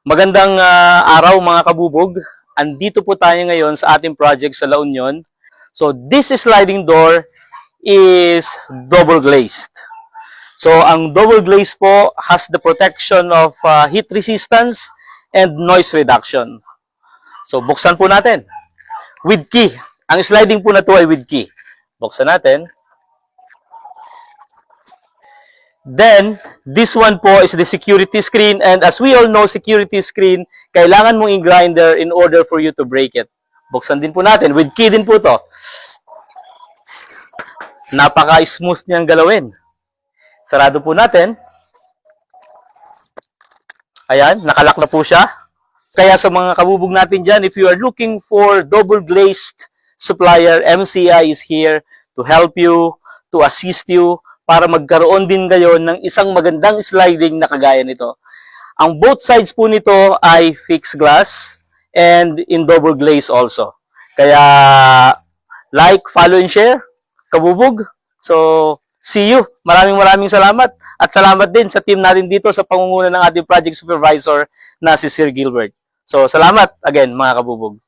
Magandang araw mga kabubog. Andito po tayo ngayon sa ating project sa La Union. So this sliding door is double glazed. So ang double glaze po has the protection of heat resistance and noise reduction. So buksan po natin with key. Ang sliding po na to ay with key. Buksan natin. Then, this one po is the security screen, and as we all know, security screen, kailangan mong i-grinder in order for you to break it. Buksan din po natin. With key din po to. Napaka-smooth niyang galawin. Sarado po natin. Ayan, nakalak na po siya. Kaya sa mga kabubog natin dyan, if you are looking for double glazed supplier, MCI is here to help you, to assist you, para magkaroon din kayo ng isang magandang sliding na kagaya nito. Ang both sides po nito ay fixed glass and in double glaze also. Kaya like, follow, and share, kabubog. So, see you. Maraming salamat. At salamat din sa team natin dito sa pangunguna ng ating project supervisor na si Sir Gilbert. So, salamat again mga kabubog.